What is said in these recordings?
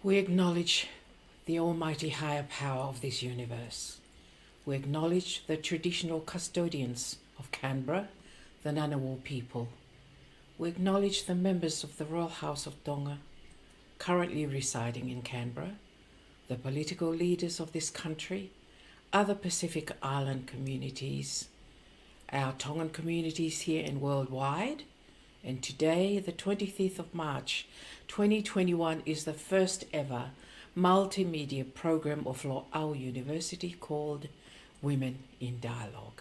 We acknowledge the almighty higher power of this universe. We acknowledge the traditional custodians of Canberra, the Ngunnawal people. We acknowledge the members of the Royal House of Tonga currently residing in Canberra, the political leaders of this country, other Pacific Island communities, our Tongan communities here and worldwide. And today, the 25th of March 2021, is the first ever multimedia program of Lo'au University called Women in Dialogue.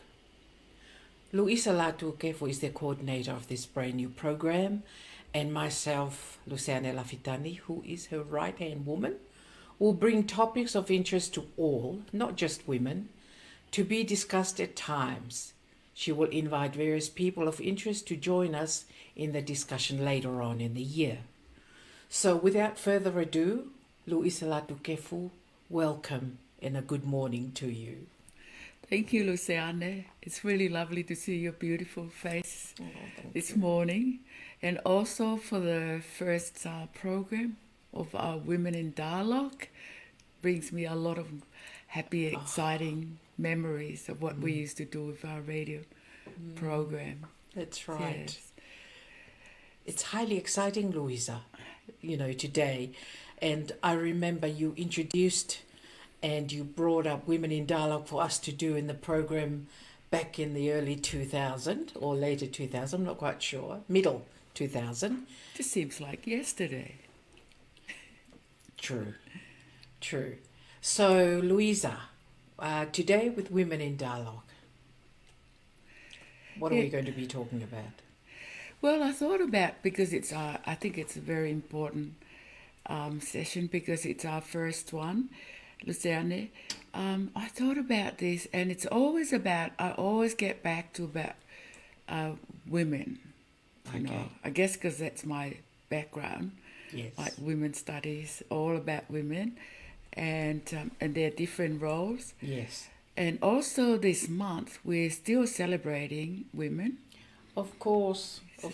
Latukefu is the coordinator of this brand new program, and myself, Luseane Lafitani, who is her right-hand woman, will bring topics of interest to all, not just women, to be discussed at times. She will invite various people of interest to join us in the discussion later on in the year. So without further ado, Latukefu, welcome and a good morning to you. Thank you, Luseane. It's really lovely to see your beautiful face this you. morning. And also for the first program of our Women in Dialogue. Brings me a lot of happy, exciting memories of what we used to do with our radio program. That's right. Yes. It's highly exciting, Louisa, today. And I remember you introduced and you brought up Women in Dialogue for us to do in the program back in the early 2000 or later 2000, I'm not quite sure, middle 2000. Just seems like yesterday. True. So, Louisa, today with Women in Dialogue, what are we going to be talking about? Well, I thought about, because I think it's a very important session because it's our first one, Luseane. I thought about this, and it's always about, I always get back to about women. You know, I guess because that's my background. Yes. Like women's studies, all about women, and their different roles. Yes. And also this month, we're still celebrating women. Of course. So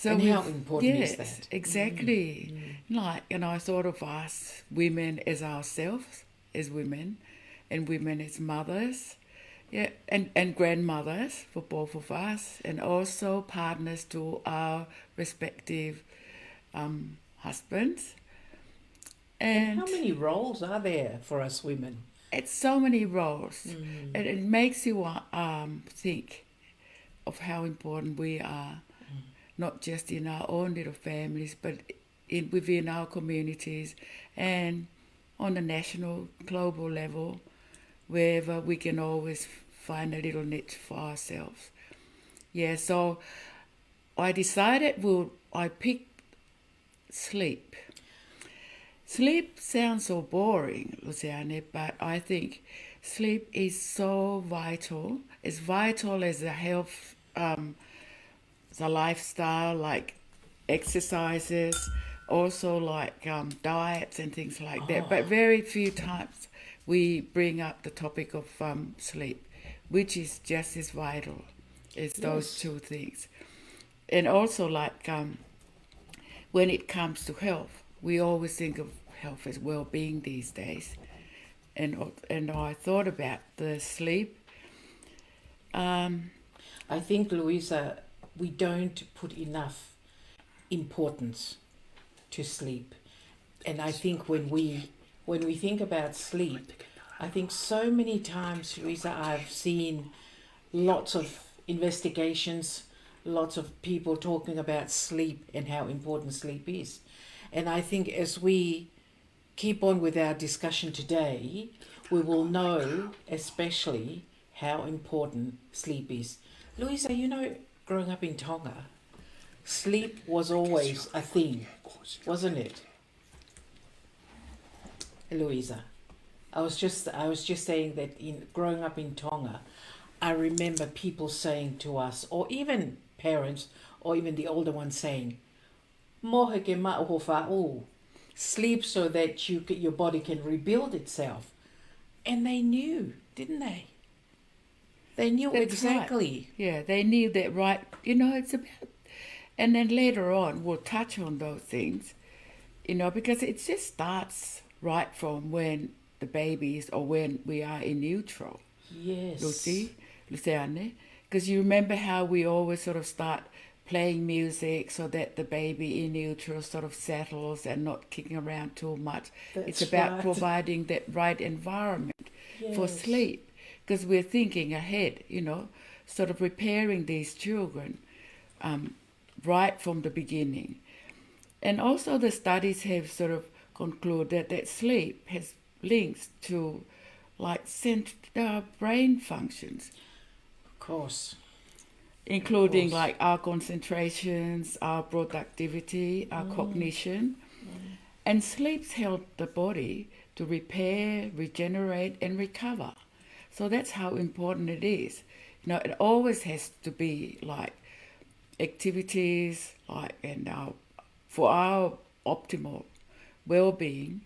and how important is that? Exactly. Like, I thought of us, women as ourselves, as women, and women as mothers, and grandmothers for both of us, and also partners to our respective husbands. And how many roles are there for us women? It's so many roles, and it makes you think of how important we are, not just in our own little families, but within our communities and on a national, global level, wherever we can always find a little niche for ourselves. Yeah, so I decided I picked sleep. Sleep sounds so boring, Luseane, but I think sleep is so vital. It's vital as a health, the lifestyle, like exercises, also like diets and things like that. But very few times we bring up the topic of sleep, which is just as vital as those two things. And also like when it comes to health, we always think of health as well-being these days. And I thought about the sleep. I think, Louisa, we don't put enough importance to sleep. And I think when we think about sleep, I think so many times, Louisa, I've seen lots of investigations, lots of people talking about sleep and how important sleep is. And I think as we keep on with our discussion today, we will know especially how important sleep is. Louisa, growing up in Tonga, sleep was always a thing, wasn't it? Louisa, I was just saying that growing up in Tonga, I remember people saying to us, or even parents, or even the older ones saying, "Mohe ke ma'oho fa'u," sleep so that your body can rebuild itself. And they knew, didn't they? They knew That's exactly. Right. Yeah, they knew that, right? It's about, and then later on we'll touch on those things. because it just starts right from when the babies or when we are in utero. Yes. Luseane, because you remember how we always sort of start playing music so that the baby in utero sort of settles and not kicking around too much. It's about providing that right environment for sleep, because we're thinking ahead, sort of preparing these children right from the beginning. And also the studies have sort of concluded that sleep has links to like brain functions. Of course. Including like our concentrations, our productivity, our cognition. And sleeps help the body to repair, regenerate, and recover. So that's how important it is. It always has to be like activities, for our optimal well-being.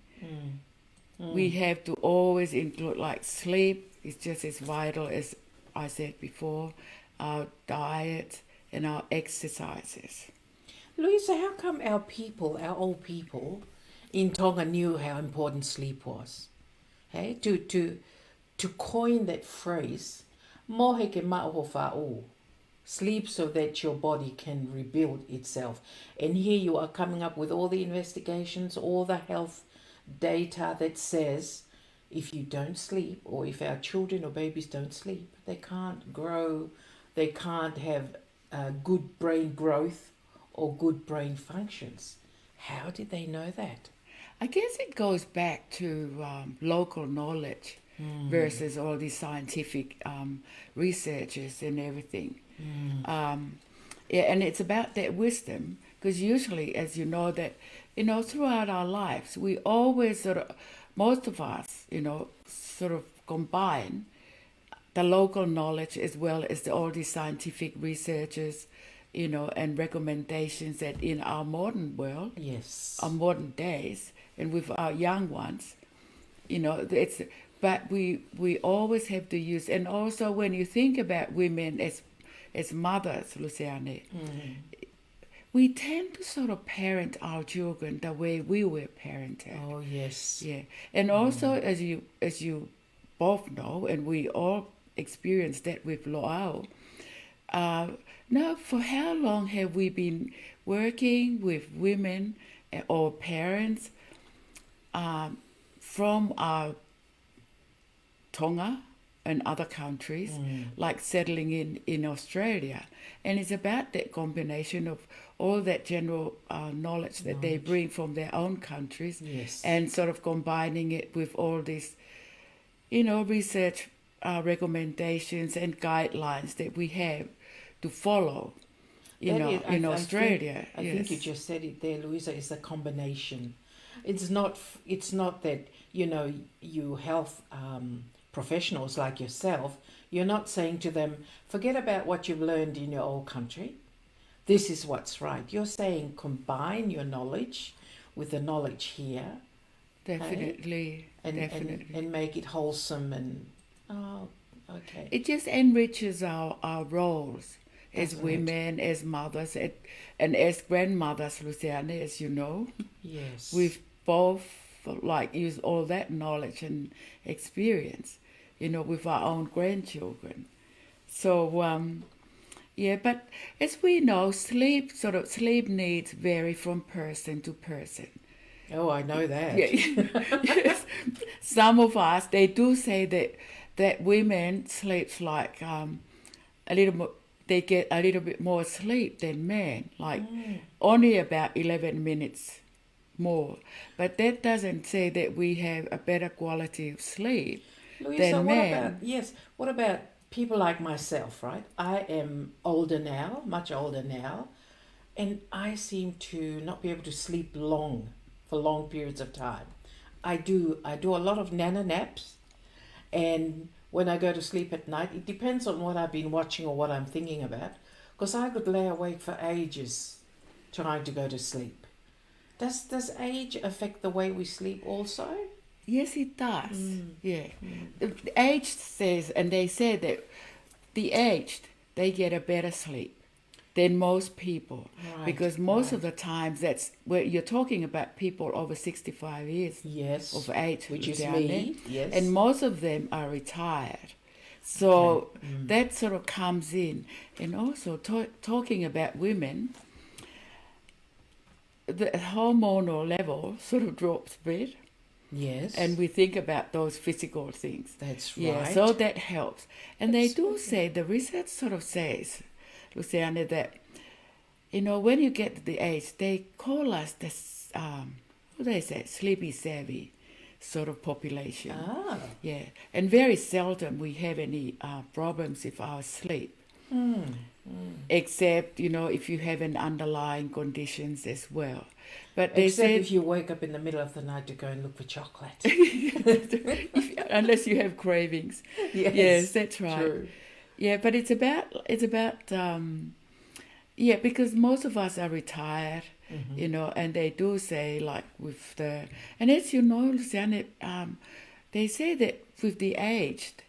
We have to always include like sleep is just as vital as I said before, our diet and our exercises. Louisa, how come our old people in Tonga knew how important sleep was? Hey, to coin that phrase, mohe ke ma'oho wha'u, sleep so that your body can rebuild itself. And here you are coming up with all the investigations, all the health data that says if you don't sleep, or if our children or babies don't sleep, they can't grow, they can't have good brain growth or good brain functions. How did they know that? I guess it goes back to local knowledge versus all these scientific researches and everything. And it's about that wisdom, because usually, as you know, throughout our lives, we always most of us, sort of combine the local knowledge as well as all these scientific researches, and recommendations that in our modern world, our modern days, and with our young ones, but we always have to use, and also when you think about women as mothers, Luseane, we tend to sort of parent our children the way we were parented. Oh yes. Yeah, and also as you both know, and we all experienced that with Lo'au. Now, for how long have we been working with women or parents from our Tonga and other countries, like settling in Australia? And it's about that combination of all that general knowledge that they bring from their own countries, and sort of combining it with all these, research recommendations and guidelines that we have to follow, in Australia. I think you just said it there, Louisa. Is a combination. It's not that you health professionals like yourself. You're not saying to them, forget about what you've learned in your old country. This is what's right. You're saying combine your knowledge with the knowledge here. Definitely. And make it wholesome and okay. It just enriches our roles as women, as mothers, and as grandmothers, Luseane, as you know. Yes. We've both use all that knowledge and experience, with our own grandchildren. So but as we know, sleep needs vary from person to person. Oh, I know that. Yes. Some of us, they do say that women sleep like they get a little bit more sleep than men, only about 11 minutes more. But that doesn't say that we have a better quality of sleep than men. What about people like myself, right? I am older now, much older now, and I seem to not be able to sleep for long periods of time. I do a lot of nana naps, and when I go to sleep at night, it depends on what I've been watching or what I'm thinking about, because I could lay awake for ages trying to go to sleep. Does age affect the way we sleep also? Yes, it does. Yeah. The age says, and they say that the aged, they get a better sleep. than most people. Right, Because most of right. the times that's where you're talking about people over 65 years Yes. of age, Which is Luseane, me. Yes. and most of them are retired. So Okay. that sort of comes in. And also talking about women, the hormonal level sort of drops a bit, Yes. and we think about those physical things. That's Yeah, right. so that helps. And they do Absolutely. say, the research sort of says, Luciana, that, you know, when you get to the age, they call us this, what do they say, sleepy savvy sort of population. Ah. Yeah, and very seldom we have any problems with our sleep. Except, you know, if you have an underlying conditions as well. But they Except said, if you wake up in the middle of the night to go and look for chocolate. unless you have cravings. Yes, that's right. True. Yeah, but it's about yeah, because most of us are retired, you know, and they do say, like, with the, and as you know, Luciana, they say that with the aged,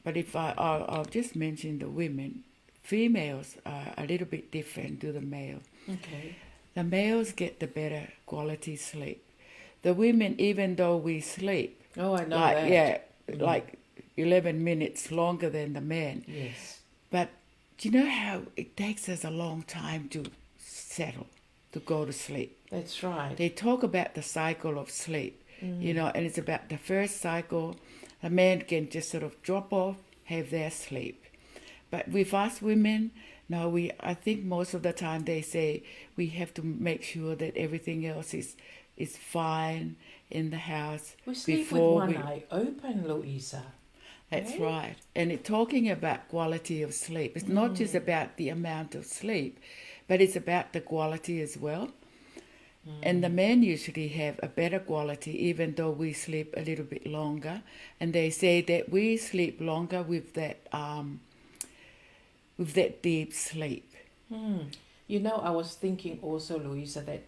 but if I'll just mention the women, females are a little bit different to the male. Okay. The males get the better quality sleep. The women, even though we sleep, Oh, I know like, that. yeah, like 11 minutes longer than the man. Yes. But do you know how it takes us a long time to settle, to go to sleep? That's right. They talk about the cycle of sleep, you know, and it's about the first cycle. A man can just sort of drop off, have their sleep. But with us women, no, I think most of the time they say we have to make sure that everything else is fine in the house We sleep before with one eye open, Louisa. That's Eh? right. And talking about quality of sleep, it's not just about the amount of sleep, but it's about the quality as well. And the men usually have a better quality, even though we sleep a little bit longer. And they say that we sleep longer with that deep sleep. You know, I was thinking also, Louisa, that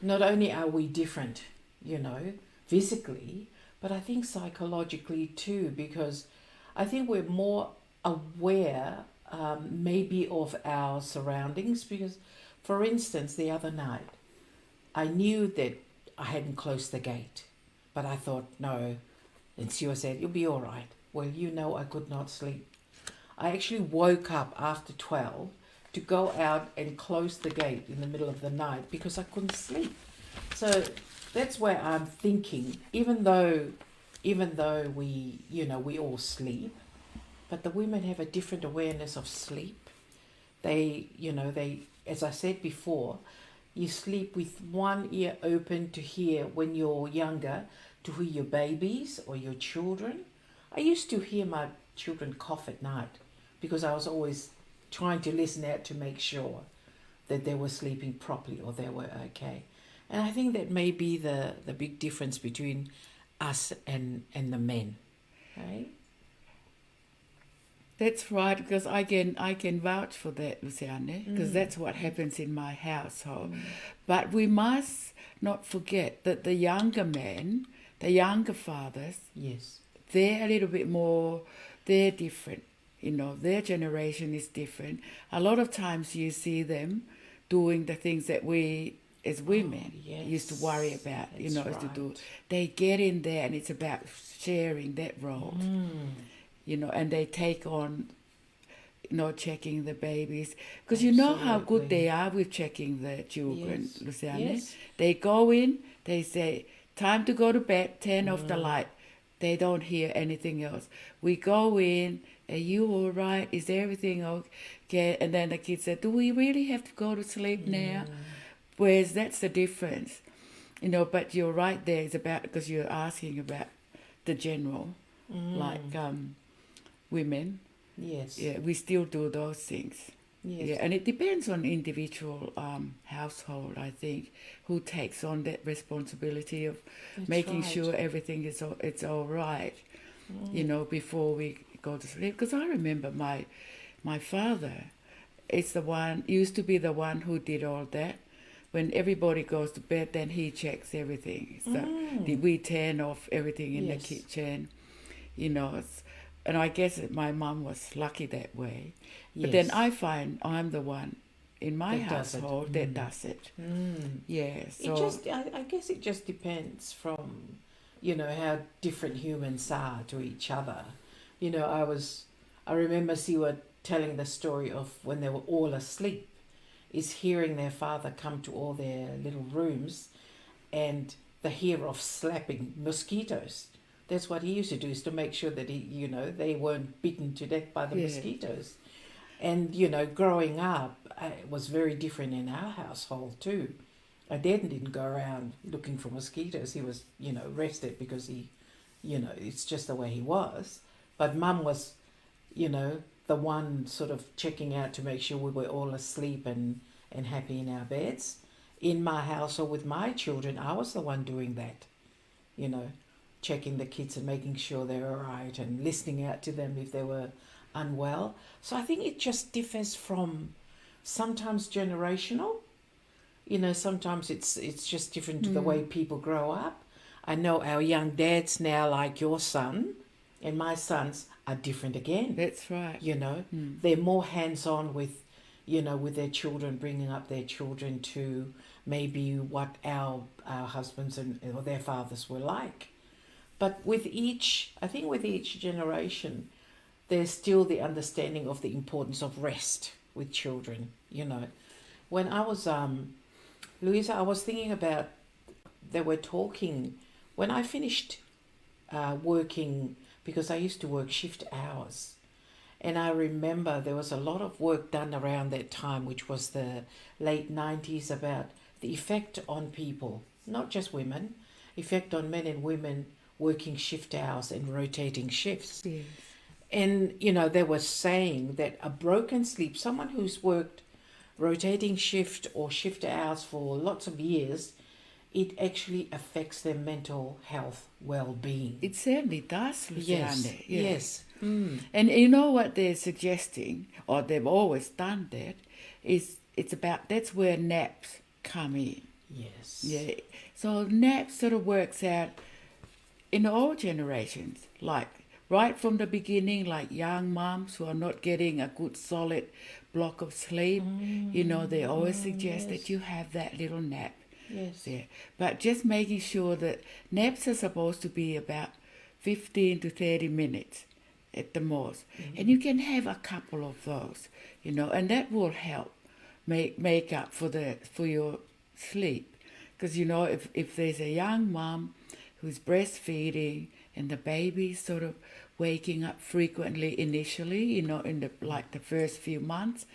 not only are we different, you know, physically, but I think psychologically too, because I think we're more aware maybe of our surroundings. Because, for instance, the other night, I knew that I hadn't closed the gate, but I thought, no. And Sue said, you'll be all right. Well, you know, I could not sleep. I actually woke up after 12 to go out and close the gate in the middle of the night because I couldn't sleep. So that's where I'm thinking, even though we, you know, we all sleep, but the women have a different awareness of sleep. They, you know, as I said before, you sleep with one ear open to hear when you're younger, to hear your babies or your children. I used to hear my children cough at night because I was always trying to listen out to make sure that they were sleeping properly or they were okay. And I think that may be the big difference between us and the men, right? That's right, because I can vouch for that, Luciane, because that's what happens in my household. But we must not forget that the younger men, the younger fathers, Yes. they're a little bit more, they're different. You know, their generation is different. A lot of times you see them doing the things that we as women used to worry about, you know, to do. They get in there and it's about sharing that role. You know, and they take on, you know, checking the babies. Because you know how good they are with checking the children, Luciane. Yes. They go in, they say, time to go to bed, turn off the light. They don't hear anything else. We go in, are you all right? Is everything okay? And then the kids say, do we really have to go to sleep now? Whereas that's the difference. You know, but you're right there. It's about, because you're asking about the general, like women. Yes. Yeah, we still do those things. Yes. Yeah, and it depends on individual household, I think, who takes on that responsibility of making sure everything is it's all right, you know, before we go to sleep. Because I remember my father used to be the one who did all that. When everybody goes to bed, then he checks everything. So we turn off everything in the kitchen, you know. and I guess that my mum was lucky that way. Yes. But then I find I'm the one in my That does it. household that does it. Yeah, so I guess it just depends from, how different humans are to each other. I remember Siwa telling the story of when they were all asleep, is hearing their father come to all their little rooms and the hear of slapping mosquitoes. That's what he used to do, is to make sure that they weren't bitten to death by the mosquitoes. And, growing up, it was very different in our household too. Our dad didn't go around looking for mosquitoes. He was, rested because he, it's just the way he was. But mum was, the one sort of checking out to make sure we were all asleep and happy in our beds. In my house or with my children, I was the one doing that, checking the kids and making sure they're all right and listening out to them if they were unwell. So I think it just differs from sometimes generational. Sometimes it's just different to the way people grow up. I know our young dads now, like your son and my sons, are different again. that's right. They're more hands-on with, with their children, bringing up their children to maybe what our husbands or their fathers were like. But with each generation, there's still the understanding of the importance of rest with children. When I was, Louisa, I was thinking about, they were talking, when I finished working, because I used to work shift hours, and I remember there was a lot of work done around that time, which was the late 90s, about the effect on people, not just women, effect on men and women working shift hours and rotating shifts. Yes. And, they were saying that a broken sleep, someone who's worked rotating shift or shift hours for lots of years, it actually affects their mental health well-being. It certainly does, Luseane. Yes. And you know what they're suggesting, or they've always done that, is that's where naps come in. Yes. Yeah. So naps sort of works out in all generations, like right from the beginning, like young moms who are not getting a good solid block of sleep, they always suggest that you have that little nap. Yes. Yeah. But just making sure that naps are supposed to be about 15 to 30 minutes at the most. And you can have a couple of those, and that will help make up for your sleep. Because, if there's a young mom who's breastfeeding and the baby's sort of waking up frequently initially, in the first few months,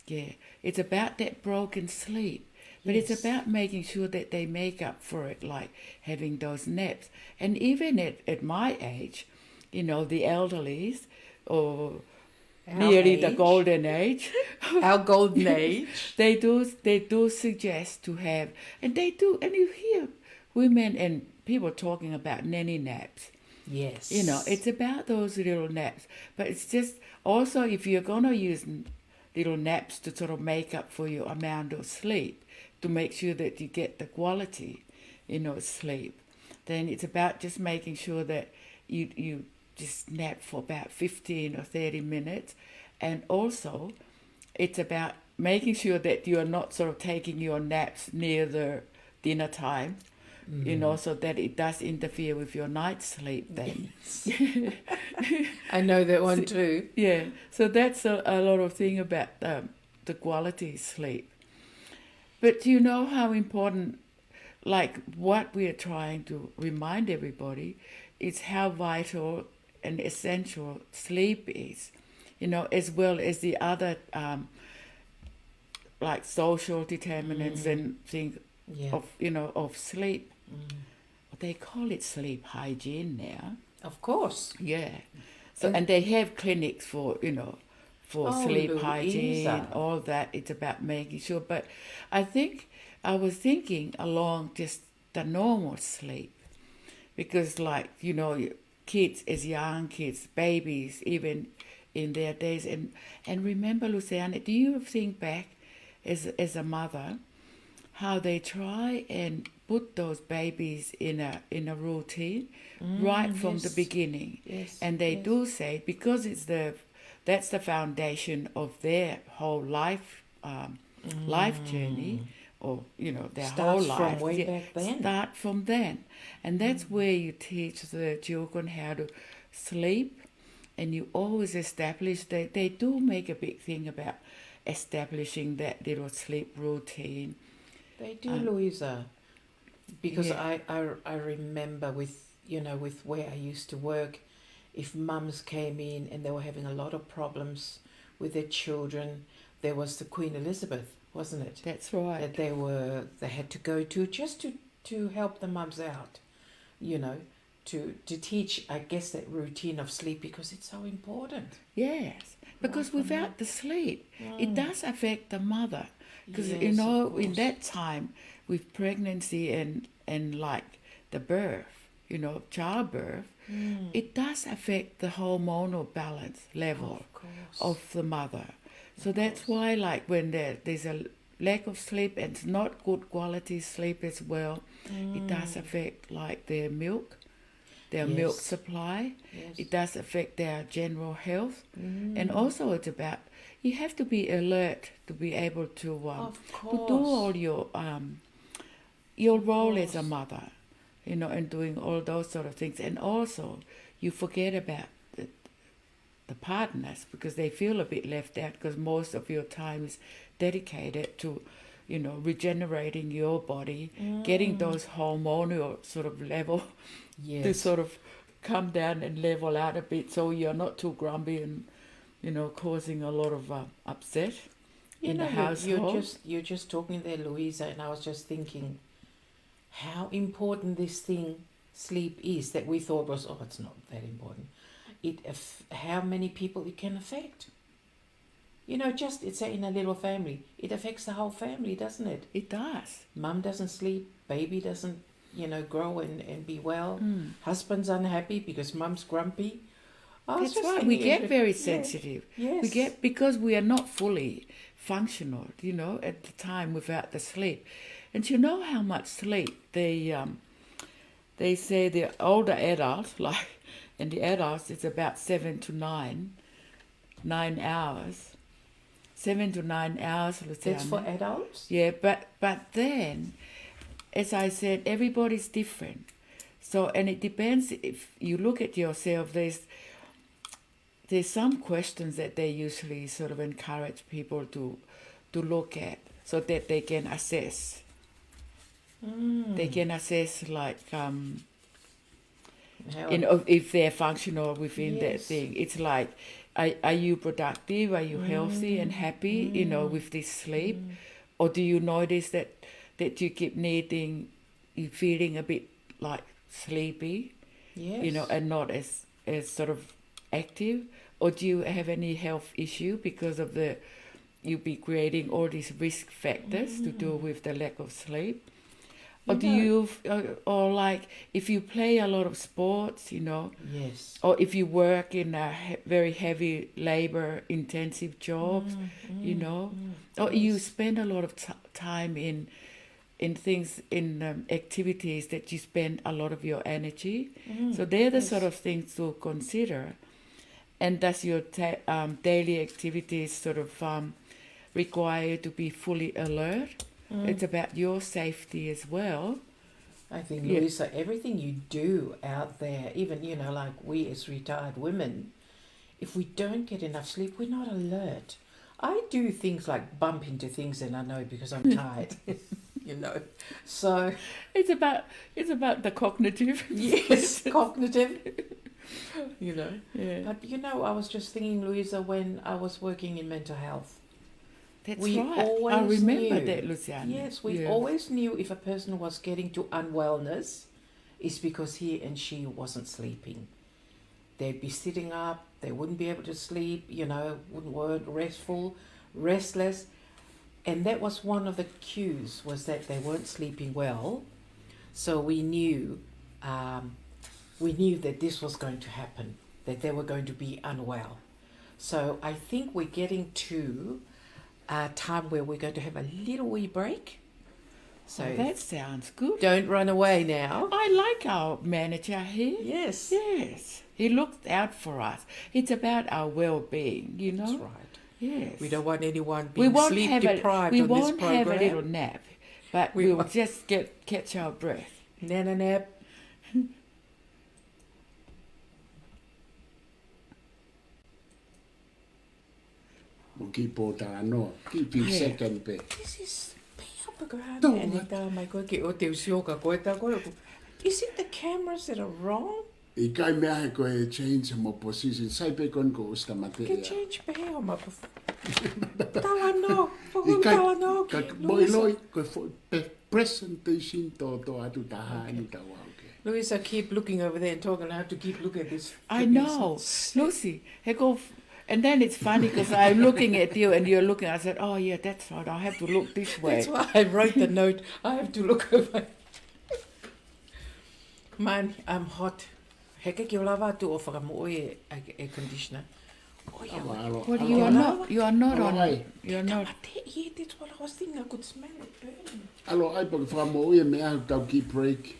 it's about that broken sleep. But Yes. it's about making sure that they make up for it, like having those naps. And even at my age, the elderlies, or Our nearly the age. golden age, Our golden age. they do suggest to have, and they do, and you hear women and people talking about nanny naps. Yes. It's about those little naps. But it's just also, if you're going to use little naps to sort of make up for your amount of sleep, to make sure that you get the quality, sleep, then it's about just making sure that you just nap for about 15 or 30 minutes. And also, it's about making sure that you're not sort of taking your naps near the dinner time, so that it does interfere with your night's sleep then. Yes. I know that one too. Yeah, so that's a lot of thing about the quality sleep. But you know how important, like what we are trying to remind everybody, is how vital and essential sleep is, as well as the other like social determinants and things of sleep. They call it sleep hygiene now. Of course. Yeah. So and they have clinics for sleep Louisa. hygiene, all that. It's about making sure. But I was thinking along just the normal sleep, because kids, as young kids, babies, even in their days, and remember, Luseane, do you think back as a mother how they try and put those babies in a routine right from the beginning. Yes. And they do say, because that's the foundation of their whole life life journey, or their whole Starts life. from way back then. Start from then, and that's where you teach the children how to sleep, and you always establish that they do make a big thing about establishing that little sleep routine. They do, Louisa, because Yeah. I remember with where I used to work, if mums came in and they were having a lot of problems with their children, there was the Queen Elizabeth, wasn't it? That's right. That they had to go to just to help the mums out, to teach, I guess, that routine of sleep, because it's so important. Yes, because without the sleep, it does affect the mother. Because Yes, in of that time with pregnancy and like the birth, childbirth, it does affect the hormonal balance level Of course. of the mother. So that's why, like, when there's a lack of sleep and it's not good quality sleep as well, it does affect like their milk Yes. supply. Yes. It does affect their general health, and also it's about, you have to be alert to be able to Of do course. all your role as a course. mother, and doing all those sort of things. And also you forget about the partners, because they feel a bit left out, because most of your time is dedicated to regenerating your body, getting those hormonal sort of level Yes. to sort of come down and level out a bit, so you're not too grumpy and causing a lot of upset in the household. You're just talking there, Louisa, and I was just thinking how important this thing sleep is, that we thought was, it's not that important. How many people it can affect. Just it's in a little family, it affects the whole family, doesn't it? It does. Mum doesn't sleep, baby doesn't, grow and be well. Husband's unhappy because mum's grumpy. That's right. We get very sensitive. Yes. We get, because we are not fully functional, at the time without the sleep. And you know how much sleep they say the older adults, like, and the adults, it's about 7 to 9 hours. 7 to 9 hours, Luseane. That's for adults? Yeah, but then, as I said, everybody's different. So, and it depends, if you look at yourself, there's some questions that they usually sort of encourage people to look at, so that they can assess. They can assess, like, if they're functional within that Yes. thing. It's like, are you productive? Are you healthy and happy, with this sleep? Or do you notice that you keep you feeling a bit like sleepy, Yes. and not as sort of active? Or do you have any health issue because of you be creating all these risk factors to do with the lack of sleep? Or do you, or like, if you play a lot of sports, Yes. or if you work in a very heavy labor intensive jobs, or you spend a lot of time in things, in activities that you spend a lot of your energy. So they're the sort of things to consider. And does your daily activities sort of require you to be fully alert? It's about your safety as well. I think, Louisa, everything you do out there, even, like we as retired women, if we don't get enough sleep, we're not alert. I do things like bump into things, and I know because I'm tired, So it's about the cognitive. Yes, cognitive. Yeah. But I was just thinking, Louisa, when I was working in mental health, That's we right. always I remember knew, that, Luseane. Yes, we always knew if a person was getting to unwellness, it's because he and she wasn't sleeping. They'd be sitting up, they wouldn't be able to sleep, weren't restful, restless. And that was one of the cues, was that they weren't sleeping well. So we knew that this was going to happen, that they were going to be unwell. So I think we're getting to a time where we're going to have a little wee break. So that sounds good. don't run away now. I like our manager here. Yes. Yes. He looks out for us. It's about our well-being, you know? That's right. Yes. We don't want anyone We being won't sleep have deprived we on this won't have a program. little nap, but We we'll won't. just catch our breath. Nana nap. Mo ki pōtara no, ki pi Yeah. second pe. This is pia Don't and what? ita mai koe ki o te usioka koe ta koe. Is it the cameras that are wrong? I kai mea he koe change mo position, sai pe kon ko usta mate Ke ia. change pe o ma tawa no. I Whakun kai, tawa no. ka moi loi koe fo presentation to atu taha ni tawa okay. Louisa, keep looking over there and talking. I have to keep looking at this. I know. Lucy, and then it's funny because I'm looking at you and you're looking. I said, oh, yeah, that's right. I have to look this way. That's why I wrote the note. I have to look over. Man, I'm hot. Heke ki o lava atu o whakamoe air conditioner. Oh, yeah. What you are not? You are not on. Ai. You are not. Yeah, that's what I was thinking. I could smell it burning. Alo ai pa ka mo ia mea tau ki break.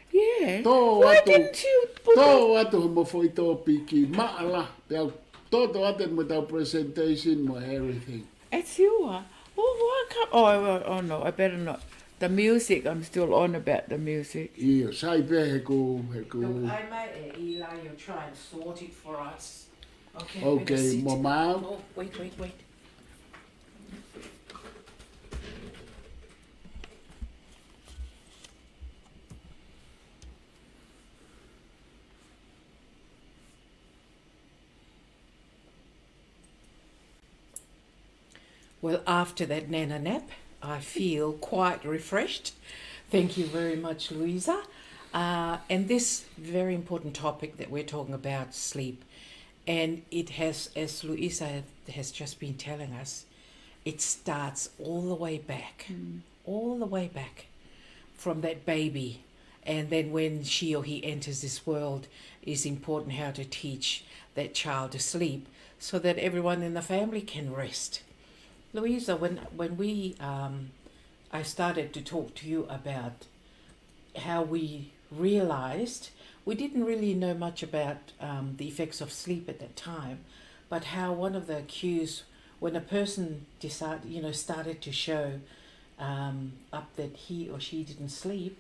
Yeah. Tō Why atu- didn't you put that? Tō atu mo foi tō piki maala. Tau tō atu mo tau presentation mo everything. It's you. Why can't? Oh, no. I better not. The music. I'm still on about the music. Io, sai pe he ko. Look, I might, Eli, you'll try and sort it for us. Okay. Okay, better sit. mo mau. Oh, wait. Well, after that Nana nap, I feel quite refreshed. Thank you very much, Louisa. And this very important topic that we're talking about, sleep, and it has, as Louisa has just been telling us, it starts all the way back from that baby. And then when she or he enters this world, it's important how to teach that child to sleep so that everyone in the family can rest. Louisa, when we I started to talk to you about how we realized we didn't really know much about the effects of sleep at that time, but how one of the cues when a person started to show up that he or she didn't sleep,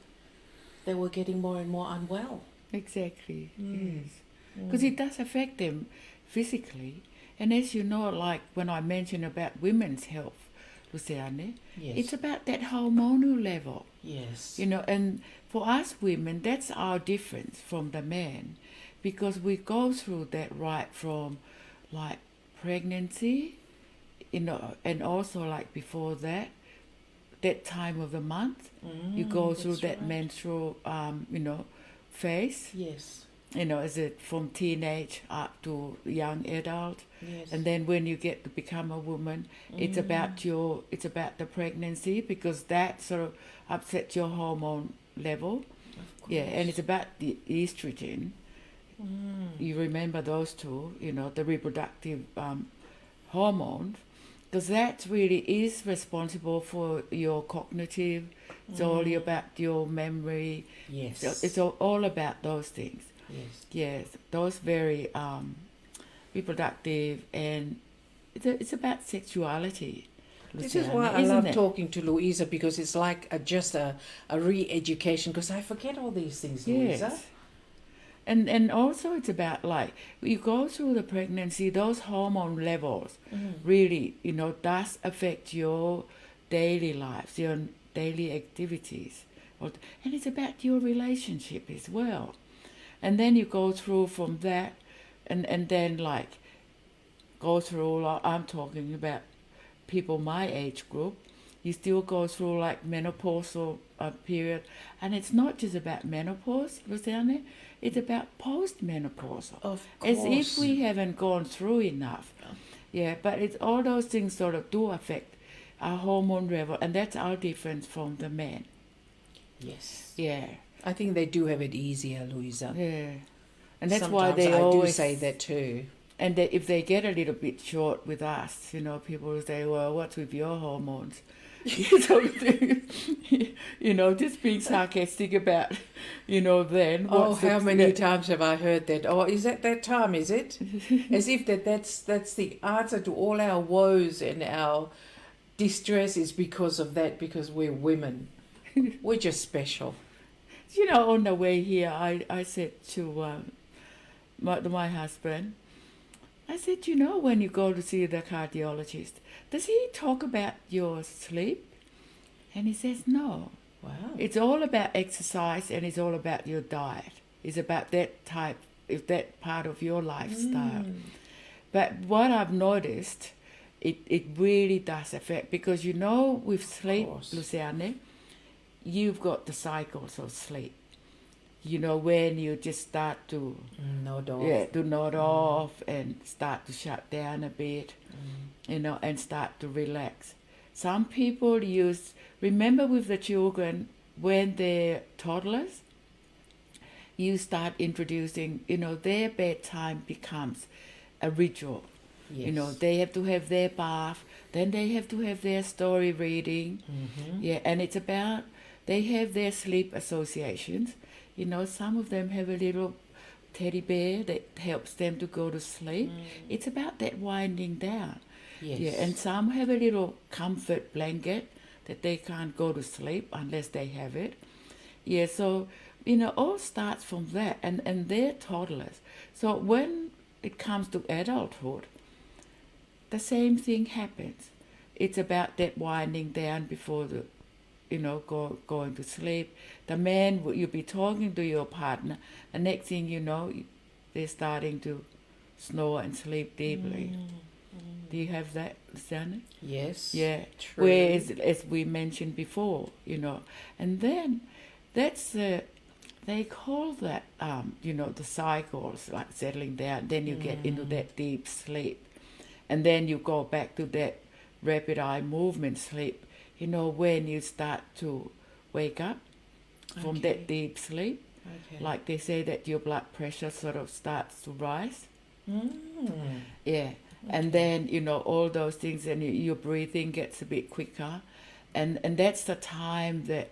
they were getting more and more unwell. Exactly. Yes. Because it does affect them physically. And as you know, like when I mentioned about women's health, Luseane, Yes. it's about that hormonal level. Yes. You know, and for us women, that's our difference from the men, because we go through that right from like pregnancy, you know, and also like before that time of the month, you go through that's that right. menstrual, phase, Yes. you know, is it from teenage up to young adult? Yes. And then when you get to become a woman, it's about the pregnancy, because that sort of upsets your hormone level. Yeah, and it's about the estrogen. You remember those two, you know, the reproductive hormones, because that really is responsible for your cognitive. It's all about your memory. Yes. So it's all about those things. Yes. Yes, those very reproductive, and it's about sexuality. This is Luseane, why I isn't love it? talking to Louisa, because it's like just a re-education, because I forget all these things, Louisa. Yes. And also it's about like you go through the pregnancy, those hormone levels really, you know, does affect your daily lives, your daily activities. And it's about your relationship as well. And then you go through from that and then like go through, I'm talking about people my age group, you still go through like menopausal period. And it's not just about menopause, Luseane, it's about post-menopausal. Of As if course. we haven't gone through enough. Yeah, but it's all those things sort of do affect our hormone level, and that's our difference from the men. Yes. Yeah, I think they do have it easier, Louisa. yeah. And that's Sometimes why they I always do say that too. And if they get a little bit short with us, you know, people will say, well, what's with your hormones? So, just being sarcastic about, then. Oh, how many times have I heard that? Oh, is that time, is it? As if that's the answer to all our woes and our distress is because of that, because we're women. We're just special. On the way here, I said to my husband, I said, when you go to see the cardiologist, does he talk about your sleep? And he says, no. Wow. It's all about exercise and it's all about your diet. It's about that part of your lifestyle. But what I've noticed, it really does affect, because with sleep, Luseane, you've got the cycles of sleep. When you just start to nod off. Yeah, to nod off and start to shut down a bit, and start to relax. Some people remember with the children, when they're toddlers, you start introducing, their bedtime becomes a ritual. Yes. They have to have their bath, then they have to have their story reading. Yeah, and it's about, they have their sleep associations. Some of them have a little teddy bear that helps them to go to sleep. It's about that winding down. Yes. Yeah, and some have a little comfort blanket that they can't go to sleep unless they have it. Yeah, so, all starts from that, and they're toddlers. So when it comes to adulthood, the same thing happens. It's about that winding down before the going to sleep. The man, you'll be talking to your partner, the next thing you know, they're starting to snore and sleep deeply. Do you have that, Luseane? Yes. Yeah. True. Whereas, as we mentioned before, and then that's they call that, the cycles, like settling down. Then you get into that deep sleep. And then you go back to that rapid eye movement sleep, when you start to wake up from that deep sleep. Okay. Like they say that your blood pressure sort of starts to rise. Yeah. And then, all those things, and your breathing gets a bit quicker. And that's the time that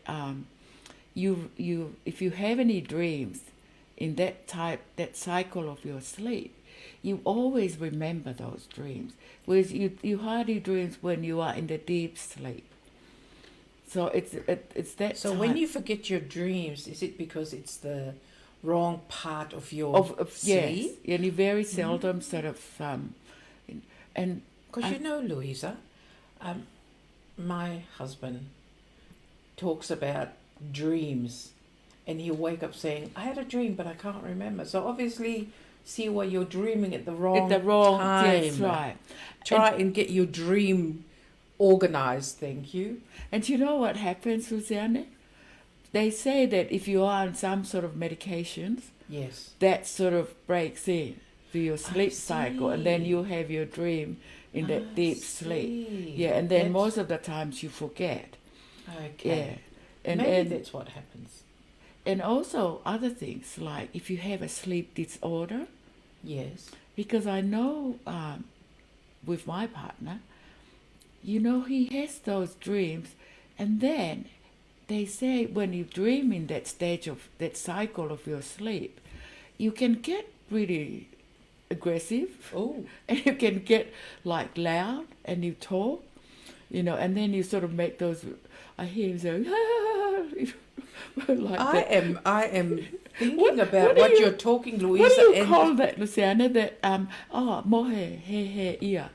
you if you have any dreams in that cycle of your sleep, you always remember those dreams. Whereas you hardly dreams when you are in the deep sleep. So it's that. So time. when you forget your dreams, is it because it's the wrong part of your sleep? Yes, and you very seldom sort of and because Louisa, my husband talks about dreams, and he'll wake up saying, "I had a dream, but I can't remember." So obviously, see why you're dreaming at the wrong time. Yes, right. Try and get your dream organized. Thank you. And you know what happens, Luseane? They say that if you are on some sort of medications, yes, that sort of breaks in to your sleep cycle, and then you have your dream in that deep sleep. Yeah, and then most of the times you forget. Okay. Yeah. Maybe that's what happens. And also other things, like if you have a sleep disorder. Yes. Because I know with my partner, he has those dreams, and then they say when you dream in that stage of that cycle of your sleep, you can get pretty aggressive. Oh. And you can get like loud, and you talk, and then you sort of make those. I hear him say, like I am thinking about what you're talking, Louisa. What do you call that, Luseane? That mohe he ia.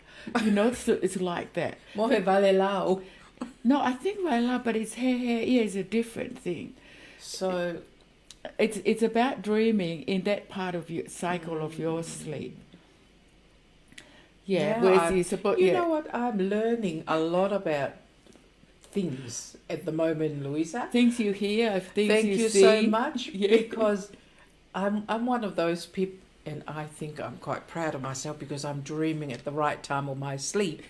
So it's like that. Mohe valelao. No, I think valelao, but it's he ia is a different thing. So it's about dreaming in that part of your cycle of your sleep. Yeah, whereas you're supposed. You know what? I'm learning a lot about things at the moment, Louisa. Things you hear, things Thank you you see. so much, Yeah. because I'm one of those people, and I think I'm quite proud of myself because I'm dreaming at the right time of my sleep,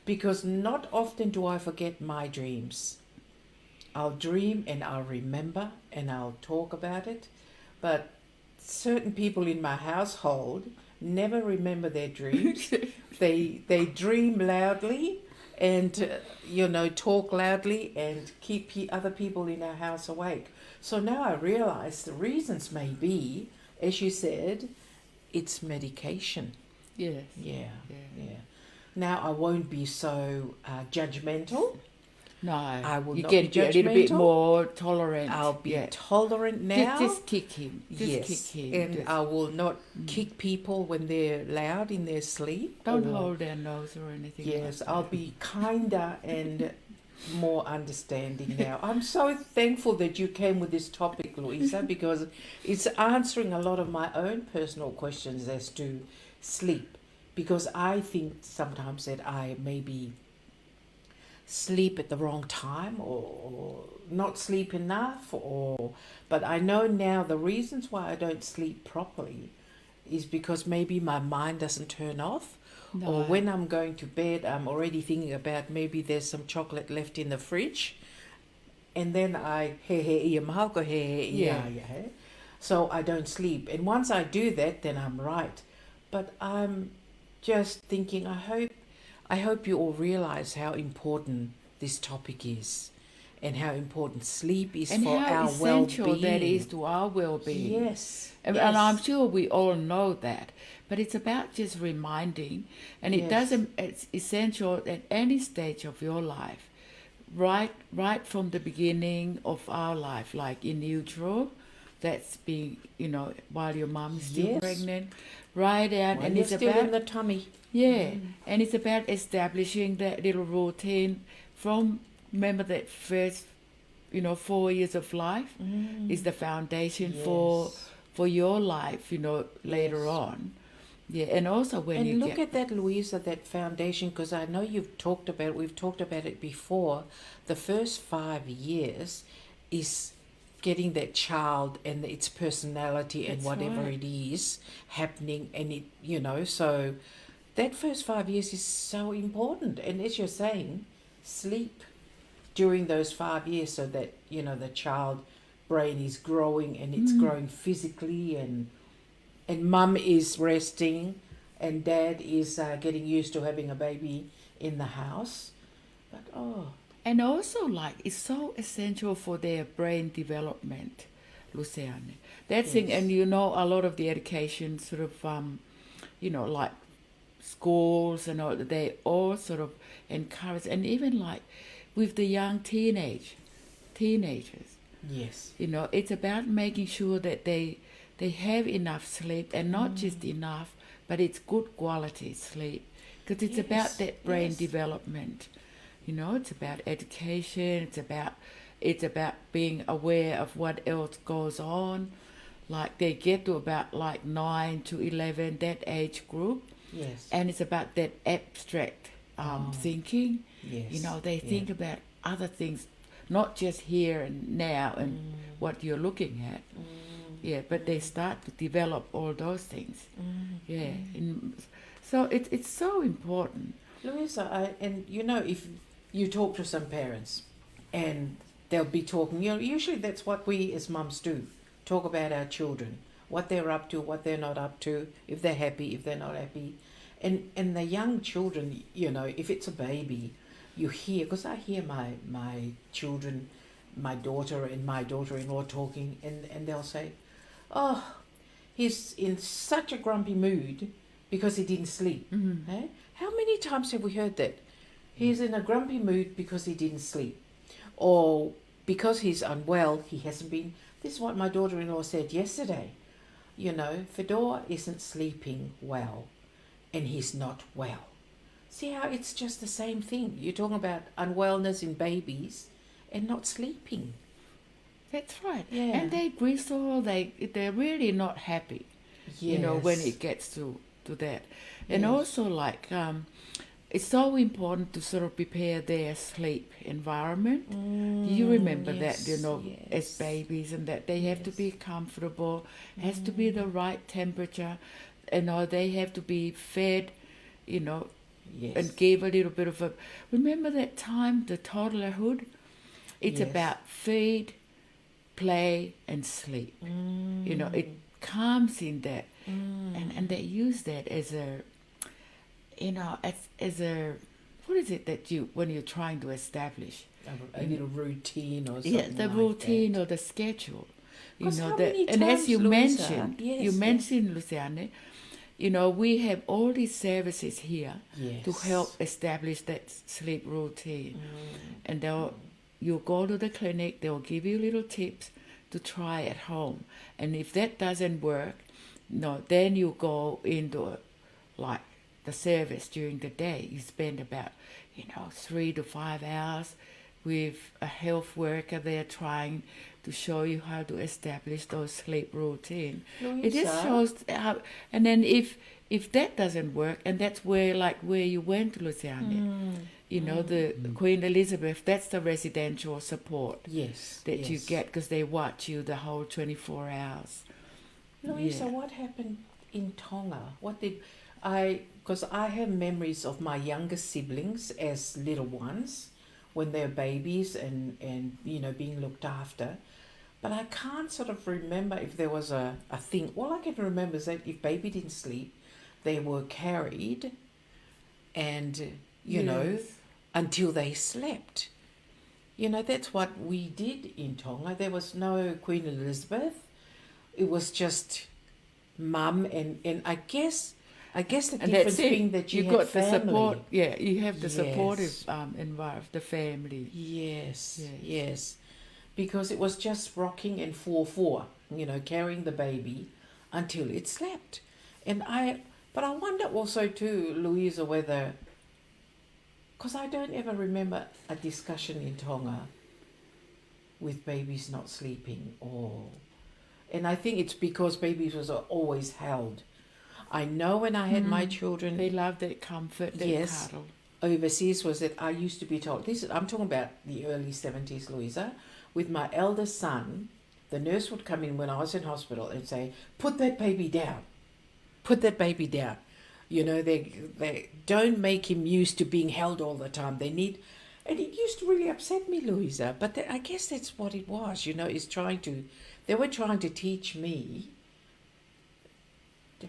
because not often do I forget my dreams. I'll dream and I'll remember and I'll talk about it, but certain people in my household never remember their dreams. They dream loudly and talk loudly and keep other people in our house awake. So now I realize the reasons may be, as you said, it's medication. Yes. Yeah. Now I won't be so judgmental. No, I will you not get be a little bit judgmental. more tolerant. I'll be tolerant now. Just kick him. Yes, Kick him. and I will not kick people when they're loud in their sleep. Don't hold their nose or anything. Yes, like I'll that. be kinder and more understanding now. I'm so thankful that you came with this topic, Louisa, because it's answering a lot of my own personal questions as to sleep. Because I think sometimes that I maybe sleep at the wrong time or not sleep enough, but I know now the reasons why I don't sleep properly is because maybe my mind doesn't turn off. No. Or when I'm going to bed, I'm already thinking about maybe there's some chocolate left in the fridge, and then so I don't sleep. And once I do that, then I'm right. But I'm just thinking, I hope you all realize how important this topic is, and how important sleep is and for how our essential well-being. that is to our well-being. Yes, And I'm sure we all know that, but it's about just reminding, and it's essential at any stage of your life, right from the beginning of our life, like in utero, that's being, while your mom is still pregnant, right out, While and you're it's still about in the tummy. and it's about establishing that little routine from, remember that first 4 years of life is the foundation for your life, later on. Yeah, and also when you look at that, Louisa, that foundation, because I know we've talked about it before. The first 5 years is getting that child and its personality and whatever it is happening, and it, so that first 5 years is so important. And as you're saying, sleep during those 5 years so that, the child brain is growing, and it's growing physically, and mum is resting, and dad is getting used to having a baby in the house. But and also, it's so essential for their brain development, Luseane. That's thing, and a lot of the education sort of, like schools and all, they all sort of encourage, and even like with the young teenagers. yes, it's about making sure that they have enough sleep, and not just enough, but it's good quality sleep, because it's about that brain development. It's about education. It's about being aware of what else goes on. Like they get to about 9 to 11, that age group. Yes. And it's about that abstract thinking. Yes. They think about other things, not just here and now and what you're looking at. Yeah, but they start to develop all those things. Yeah. So it's so important. Louisa, if you talk to some parents and they'll be talking, usually that's what we as mums do, talk about our children, what they're up to, what they're not up to, if they're happy, if they're not happy. And the young children, if it's a baby, you hear, because I hear my children, my daughter and my daughter-in-law talking, and they'll say, oh, he's in such a grumpy mood because he didn't sleep. Eh? How many times have we heard that? He's in a grumpy mood because he didn't sleep. Or because he's unwell, he hasn't been. This is what my daughter-in-law said yesterday. Fedor isn't sleeping well, and he's not well. See how it's just the same thing. You're talking about unwellness in babies and not sleeping. That's right. Yeah. And they bristle, they're really not happy, Yes. when it gets to that. And Yes. also, it's so important to sort of prepare their sleep environment. You remember yes, that, yes. as babies, and that they have to be comfortable, has to be the right temperature, they have to be fed, Yes. and give a little bit of a... Remember that time, the toddlerhood? It's Yes. about feed, play, and sleep. It comes in that. And they use that as a, as a what is it that you, when you're trying to establish? A little routine or something. Yeah, the like routine that. or the schedule. You 'Cause know how that, many and as times, you Louisa? mentioned, Yes, you yes. mentioned, Luseane, you know, we have all these services here Yes. to help establish that sleep routine. And you go to the clinic, they'll give you little tips to try at home. And if that doesn't work, no, then you go into like the service during the day. You spend about, 3 to 5 hours with a health worker there trying to show you how to establish those sleep routine. It just Louisa? shows how, and then if that doesn't work, and that's where you went, Luseane, the Queen Elizabeth, that's the residential support Yes. that yes. you get because they watch you the whole 24 hours. Louisa, Yeah. what happened in Tonga? Because I have memories of my younger siblings as little ones when they're babies and being looked after. But I can't sort of remember if there was a thing. All I can remember is that if baby didn't sleep, they were carried and, Yes. until they slept. That's what we did in Tonga. There was no Queen Elizabeth. It was just mum and I guess the And difference that's it. being that you had got family. the support. Yeah, you have the Yes. supportive environment, the family. Yes, Yes. yes. Because it was just rocking and 4-4, carrying the baby until it slept. But I wonder also too, Louisa, whether, because I don't ever remember a discussion in Tonga with babies not sleeping and I think it's because babies was always held. I know when I had my children They love that comfort, that Yes. cuddle. overseas was that I used to be told, I'm talking about the early 70s, Louisa, with my eldest son, the nurse would come in when I was in hospital and say, put that baby down. Put that baby down. They don't make him used to being held all the time. And it used to really upset me, Louisa, but I guess that's what it was, they were trying to teach me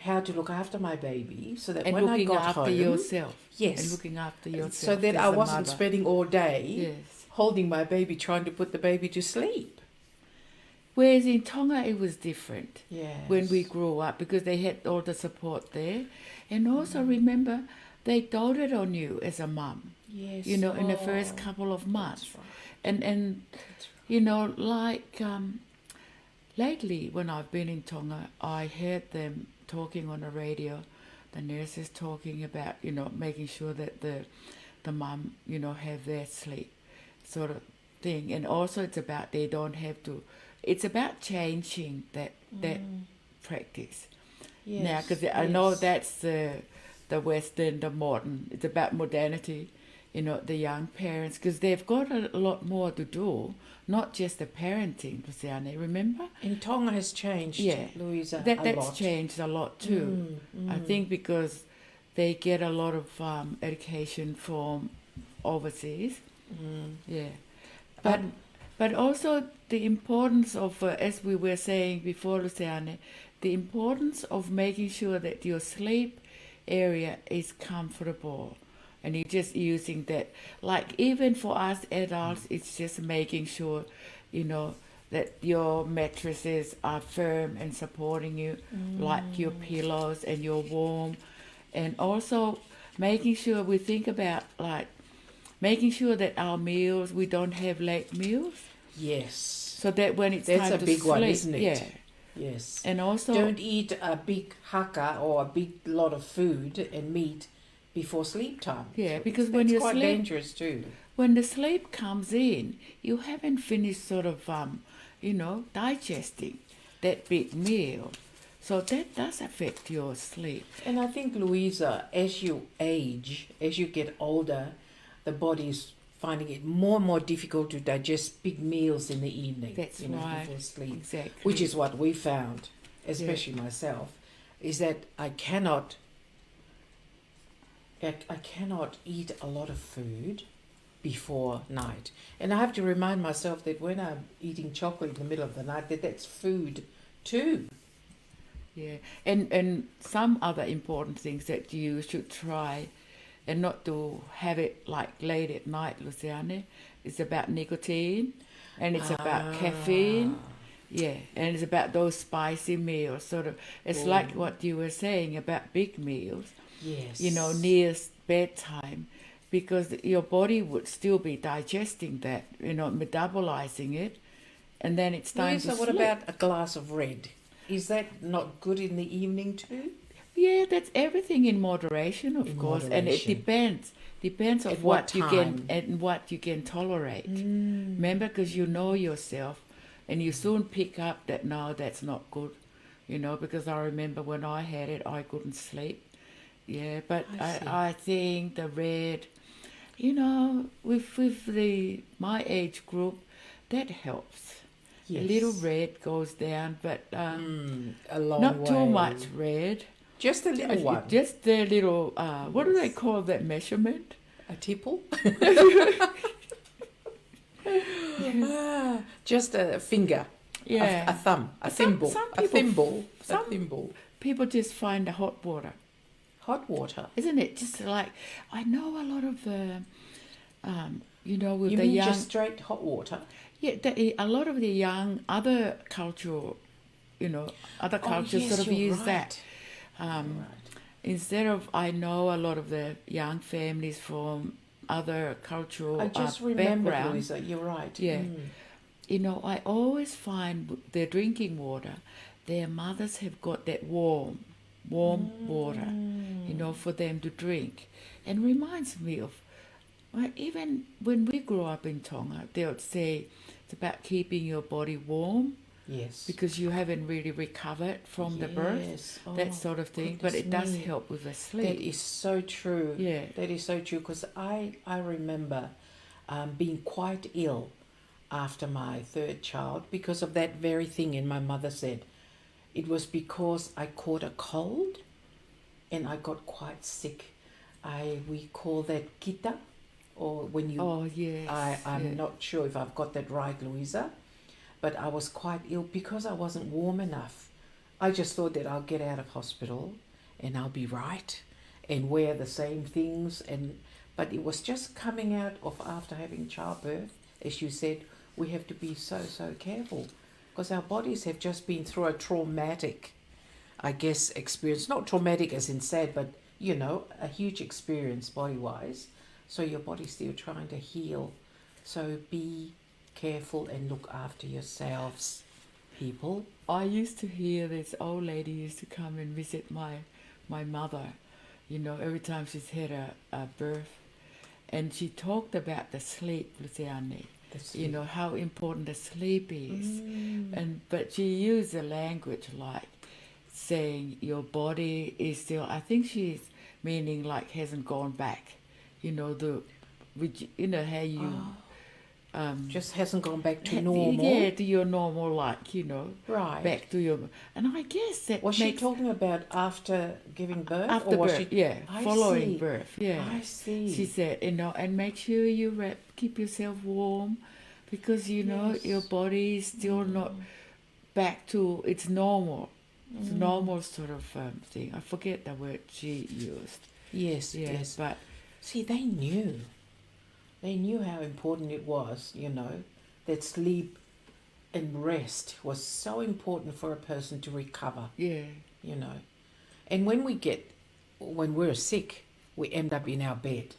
how to look after my baby so that And when I looking got after home, yourself. Yes. And looking after yourself. so that as I a wasn't mother. spending all day Yes. holding my baby, trying to put the baby to sleep. Whereas in Tonga it was different. Yes. When we grew up, because they had all the support there. And also remember, they doted on you as a mum, Yes. in the first couple of months. That's right. And lately when I've been in Tonga, I heard them talking on the radio, the nurses talking about, making sure that the mum, have their sleep sort of thing. And also it's about they don't have to, it's about changing that practice. Yes. Now, because I know that's the Western, the modern, it's about modernity, the young parents, because they've got a lot more to do, not just the parenting, Luseane, remember? And Tonga has changed, Yeah, Louisa, that's a lot. changed a lot too. I think because they get a lot of education from overseas. Yeah, but also the importance of, as we were saying before, Luseane, the importance of making sure that your sleep area is comfortable. And you're just using that, like even for us adults, it's just making sure, that your mattresses are firm and supporting you, like your pillows and you're warm. And also making sure we think about, like, making sure that our meals, we don't have late meals. Yes. So that when it's That's time a to big sleep. one, isn't it? Yeah. Yes. And also... Don't eat a big haka or a big lot of food and meat before sleep time. Yeah, So because that's when you quite sleep... dangerous too. When the sleep comes in, you haven't finished sort of, digesting that big meal. So that does affect your sleep. And I think, Louisa, as you age, as you get older, the body's finding it more and more difficult to digest big meals in the evening. That's right. Before sleep. Exactly. Which is what we found, especially myself, is that I cannot eat a lot of food before night. And I have to remind myself that when I'm eating chocolate in the middle of the night, that's food too. Yeah, and some other important things that you should try and not to have it like late at night, Luseane. It's about nicotine, and it's about caffeine. Yeah, and it's about those spicy meals, sort of. It's like what you were saying about big meals, Yes. near bedtime, because your body would still be digesting that, metabolizing it, and then it's time to So sleep. what about a glass of red? Is that not good in the evening too? Yeah, that's everything in moderation, of In course, and it moderation. depends on At what what you can time? and what you can tolerate. Remember, because you know yourself, and you soon pick up that no, that's not good, because I remember when I had it, I couldn't sleep. Yeah, but I see. I think the red, with my age group, that helps. Yes. A little red goes down, but A long not way. too much red. Just a little one. Just the little, what do they call that measurement? A tipple? Just a finger. Yeah. A thumb. A Some thimble. people- A thimble. some- A thimble. People just find the hot water, Hot water. isn't it? Just like, I know a lot of, with You the mean young, just straight hot water? yeah, a lot of the young, other cultural, other cultures yes, sort of you're use right. that. Right. Instead of, I know a lot of the young families from other cultural I just remembered, background. Louisa, you're right. Yeah. I always find their drinking water, their mothers have got that warm water, for them to drink. And reminds me of, even when we grew up in Tonga, they would say it's about keeping your body warm Yes. because you haven't really recovered from the birth, Yes. that Oh, sort of thing. But goodness it does me. help with the sleep. That is so true. Yeah. That is so true because I remember being quite ill after my third child because of that very thing. And my mother said it was because I caught a cold and I got quite sick. We call that kita, or when you. Oh, yes. I'm not sure if I've got that right, Louisa, but I was quite ill because I wasn't warm enough. I just thought that I'll get out of hospital and I'll be right and wear the same things, but it was just coming out of after having childbirth. As you said, we have to be so careful because our bodies have just been through a traumatic, I guess, experience. Not traumatic as in sad, but a huge experience body-wise. So your body's still trying to heal. So be careful and look after yourselves, people. I used to hear this old lady used to come and visit my mother, every time she's had a birth. And she talked about the sleep, Luseane, how important the sleep is. But she used the language like saying your body is still, I think she's meaning like hasn't gone back. How you... Just hasn't gone back to normal. Yeah, to your normal, Right. back to your... And I guess that Was she makes... talking about after giving birth? After or was birth, she... yeah, I following see. birth, yeah. I see. She said, and make sure you keep yourself warm because, Yes. your body is still not back to its normal. It's normal sort of thing. I forget the word she used. Yes, Yeah, yes. but See, they knew. They knew how important it was, that sleep and rest was so important for a person to recover, yeah, And when we're sick, we end up in our bed,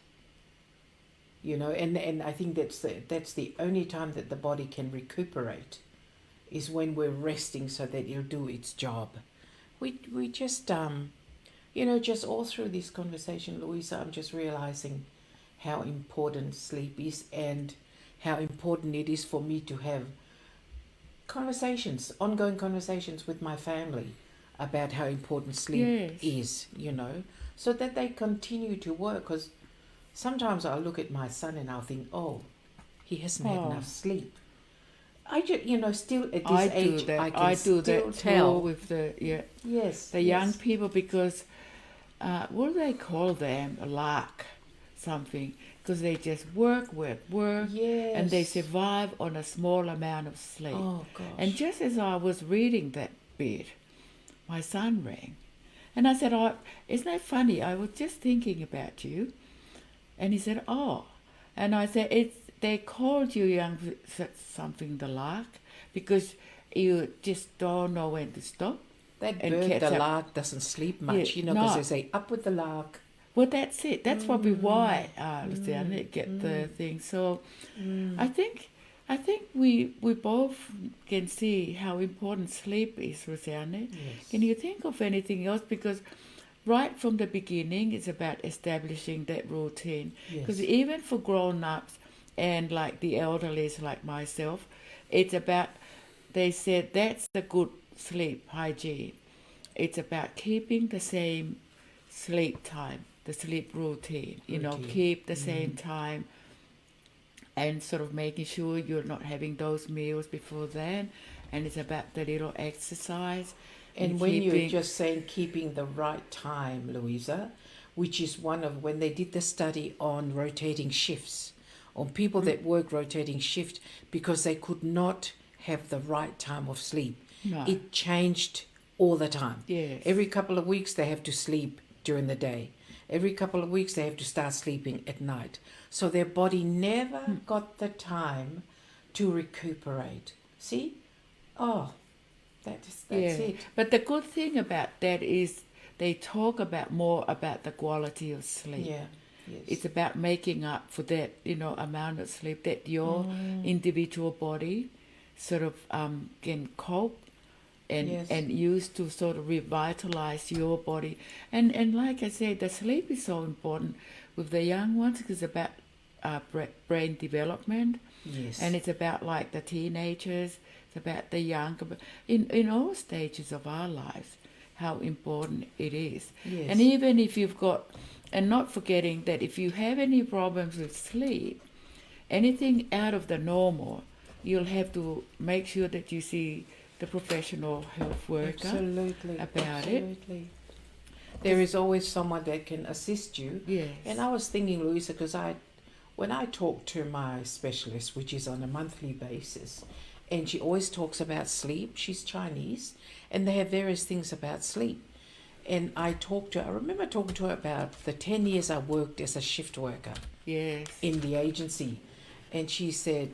and I think that's the only time that the body can recuperate is when we're resting so that it'll do its job. We just, just all through this conversation, Louisa, I'm just realizing how important sleep is and how important it is for me to have ongoing conversations with my family about how important sleep is, so that they continue to work. Because sometimes I look at my son and I'll think, oh, he hasn't had enough sleep. I just, still at this age, I can do still that tell. too with the Yes, young people because what do they call them? Lark something because they just work, Yes. and they survive on a small amount of sleep. Oh gosh. And just as I was reading that bit, my son rang, and I said, "Oh, isn't that funny? I was just thinking about you, And he said, oh. And I said, they called you young something the lark because you just don't know when to stop. That and bird, catch the up. lark, doesn't sleep much, Yeah, because no. they say, up with the lark. Well, that's it. That's probably why Luseane get the thing. So I think we both can see how important sleep is, Luseane. Yes. Can you think of anything else? Because right from the beginning, it's about establishing that routine. Because Yes. even for grown-ups and like the elderly, like myself, it's about, they said that's the good sleep hygiene. It's about keeping the same sleep time, the sleep routine, keep the same time and sort of making sure you're not having those meals before then. And it's about the little exercise. And when you're just saying keeping the right time, Louisa, which is one of when they did the study on rotating shifts, on people that work rotating shift because they could not have the right time of sleep. No. It changed all the time. Yes. Every couple of weeks they have to sleep during the day. Every couple of weeks they have to start sleeping at night. So their body never got the time to recuperate. See? Oh, that's it. But the good thing about that is they talk about more about the quality of sleep. Yeah. Yes. It's about making up for that, amount of sleep that your individual body sort of can cope and use to sort of revitalize your body. And like I said, the sleep is so important with the young ones because it's about brain development. Yes. And it's about like the teenagers, it's about the younger, in all stages of our lives, how important it is. Yes. And even if you've got, and not forgetting that if you have any problems with sleep, anything out of the normal, you'll have to make sure that you see the professional health worker about it. There is always someone that can assist you. Yes. And I was thinking, Louisa, because when I talk to my specialist, which is on a monthly basis, and she always talks about sleep, she's Chinese, and they have various things about sleep. And I remember talking to her about the 10 years I worked as a shift worker in the agency. And she said,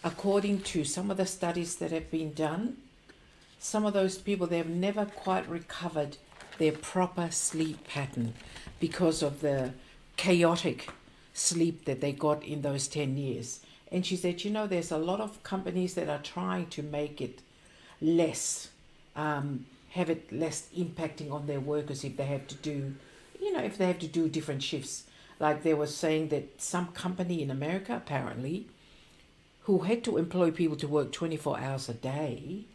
according to some of the studies that have been done, some of those people, they've never quite recovered their proper sleep pattern because of the chaotic sleep that they got in those 10 years. And she said, there's a lot of companies that are trying to make it less, have it less impacting on their workers if they have to do, different shifts. Like they were saying that some company in America, apparently, who had to employ people to work 24 hours a day,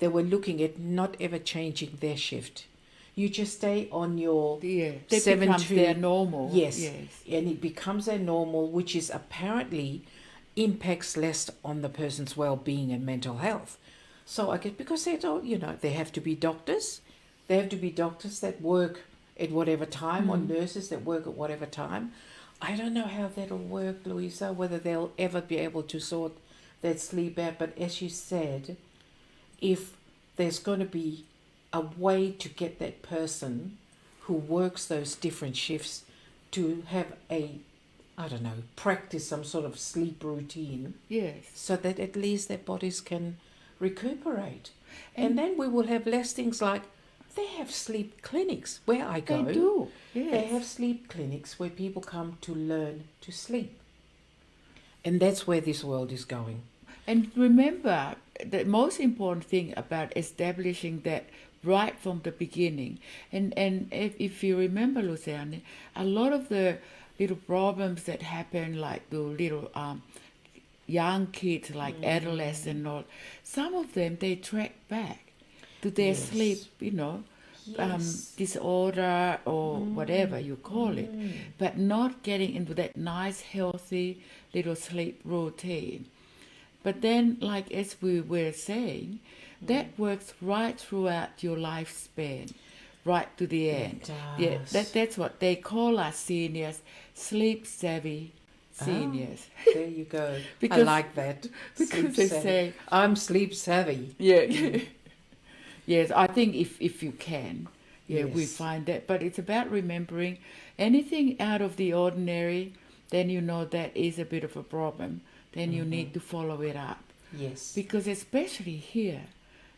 they were looking at not ever changing their shift. You just stay on your that 7 becomes to their normal. Yes, and it becomes their normal, which is apparently impacts less on the person's well-being and mental health. So I guess because they don't, they have to be doctors. They have to be doctors that work at whatever time, or nurses that work at whatever time. I don't know how that'll work, Louisa, whether they'll ever be able to sort that sleep out. But as you said, if there's going to be a way to get that person who works those different shifts to have practice some sort of sleep routine. Yes. So that at least their bodies can recuperate. And then we will have less things like, they have sleep clinics where I go. They do, yes. They have sleep clinics where people come to learn to sleep. And that's where this world is going. And remember, the most important thing about establishing that right from the beginning, and if you remember, Luseane, a lot of the little problems that happen, like the little young kids, like adolescents and all, some of them, they track back to their sleep, disorder or whatever you call it, but not getting into that nice, healthy little sleep routine. But then, like as we were saying, that works right throughout your lifespan, right to the end. It does. Yeah, that's what they call us seniors, sleep-savvy seniors. There you go. Because- I like that. because they say- I'm sleep savvy. Yeah. Yes, I think if you can, we Yes. find that. But it's about remembering anything out of the ordinary, then you know that is a bit of a problem. Then you need to follow it up. Yes. Because especially here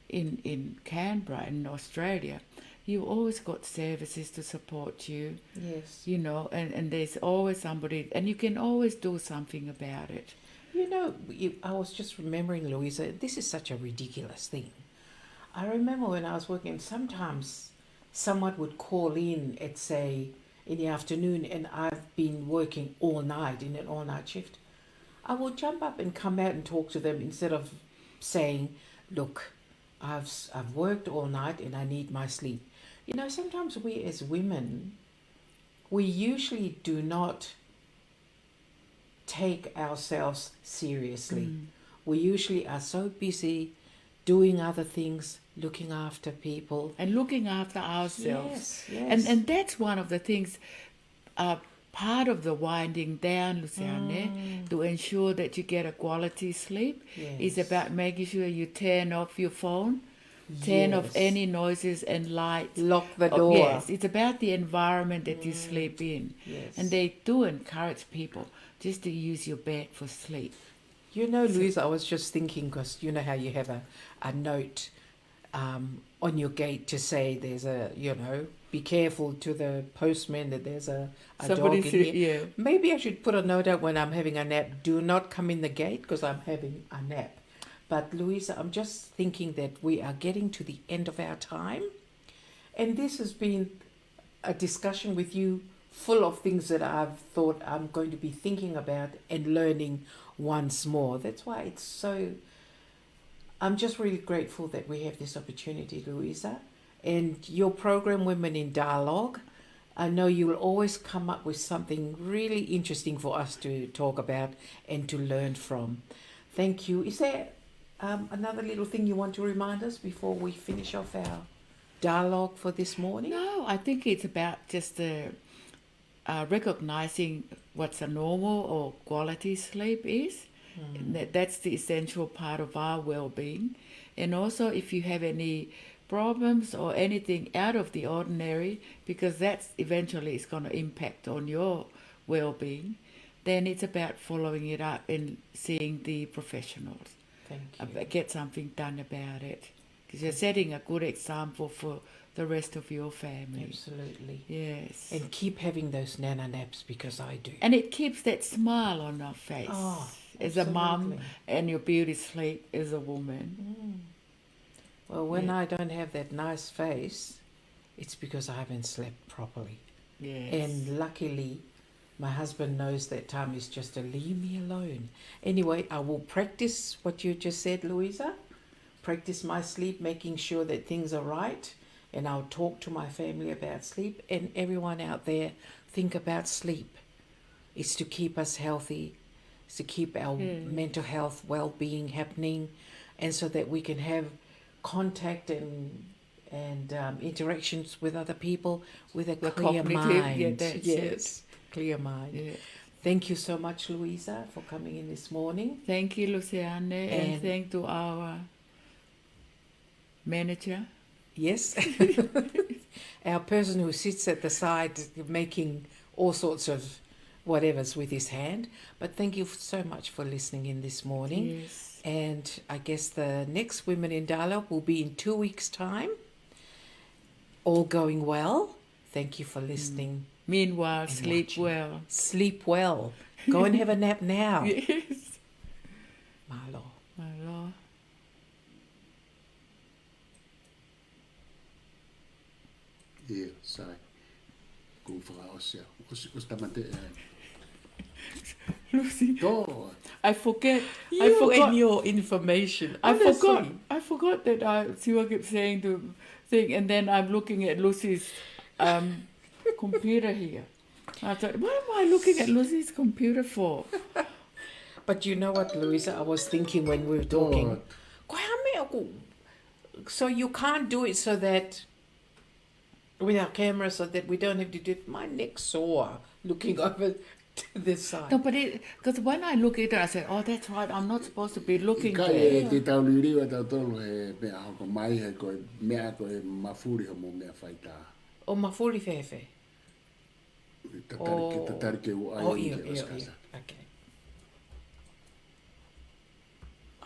in Canberra, in Australia, you always got services to support you, Yes. you know, and there's always somebody, and you can always do something about it. You know, I was just remembering, Louisa, this is such a ridiculous thing. I remember when I was working, sometimes someone would call in at, say, in the afternoon, and I've been working all night in an all-night shift. I will jump up and come out and talk to them instead of saying, look, I've worked all night and I need my sleep. You know, sometimes we as women, we usually do not take ourselves seriously. We usually are so busy doing other things, looking after people. And looking after ourselves. Yes. And that's one of the things, part of the winding down, Luseane, to ensure that you get a quality sleep, is about making sure you turn off your phone, turn off any noises and lights. Lock the door. Yes, it's about the environment that you sleep in. Yes. And they do encourage people just to use your bed for sleep. You know, Louisa, I was just thinking, because you know how you have a note on your gate to say there's a, you know, be careful to the postman that there's a dog in here. Yeah. Maybe I should put a note out when I'm having a nap. Do not come in the gate because I'm having a nap. But Louisa, I'm just thinking that we are getting to the end of our time. And this has been a discussion with you full of things that I've thought I'm going to be thinking about and learning once more. That's why it's so... I'm just really grateful that we have this opportunity, Louisa. And your program, Women in Dialogue, I know you will always come up with something really interesting for us to talk about and to learn from. Thank you. Is there another little thing you want to remind us before we finish off our dialogue for this morning? No, I think it's about just recognizing what's a normal or quality sleep is. That's the essential part of our well-being. And also if you have any problems or anything out of the ordinary, because that's eventually is going to impact on your well-being, then it's about following it up and seeing the professionals. Thank you. Get something done about it. Because you're setting a good example for the rest of your family. Absolutely. Yes. And keep having those nana naps, because I do. And it keeps that smile on our face. Oh, as a mum, absolutely. and your beauty sleep as a woman. Well, when I don't have that nice face, it's because I haven't slept properly. Yes. And luckily, my husband knows that time is just to leave me alone. Anyway, I will practice what you just said, Louisa. Practice my sleep, making sure that things are right. And I'll talk to my family about sleep. And everyone out there, think about sleep. It's to keep us healthy. It's to keep our mental health, well-being happening. And so that we can have contact and interactions with other people with a clear mind. Yes, clear mind. Yeah. Thank you so much, Louisa, for coming in this morning. Thank you, Luseane, and thank to our manager. Yes, our person who sits at the side making all sorts of whatevers with his hand. But thank you so much for listening in this morning. Yes. And I guess the next Women in Dialogue will be in 2 weeks' time. All going well. Thank you for listening. Meanwhile, and sleep watching. well. Sleep well. Go and have a nap now. Yes. Malo. My Lord. Ja, sai. God for os, ja. Os der man det Lucy, Då, I forget. You I forgot. and your information. I Honestly. forgot that Siwa kept saying the thing, and then I'm looking at Lucy's computer here. I thought, what am I looking at Lucy's computer for? But you know what, Louisa, I was thinking when we were talking. So you can't do it so that with our camera, so that we don't have to do it. My neck's sore looking over to this side. No, but because when I look at it, I say, oh, that's right, I'm not supposed to be looking kai there. te tauliriwa tau tolu he mea hoko mai he koe mea koe mafuri ho mo mea whaita. O mafuri fefe. Tärkeä Oh, iyo. Okay.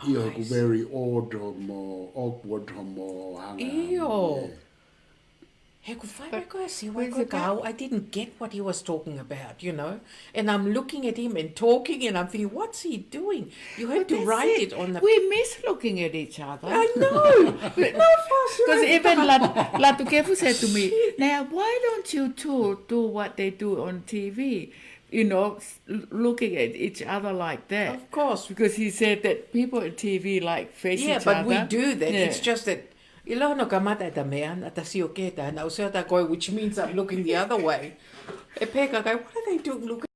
Iyo ku very odd homo, awkward homo. Iyo. Hey, kun I see I didn't get what he was talking about, you know. And I'm looking at him and talking, and I'm thinking, what's he doing? You have to write it on the. We miss looking at each other. I know. No, for sure. Because even Latukefu said to me, now why don't you two do what they do on TV? You know, looking at each other like that. Of course. Because he said that people on TV like face each other. Yeah, but we do that. Yeah. It's just that. Ilono kamata ita mean at si oketa na usiota koi, which means I'm looking the other way. E peka kai, what are they doing? Look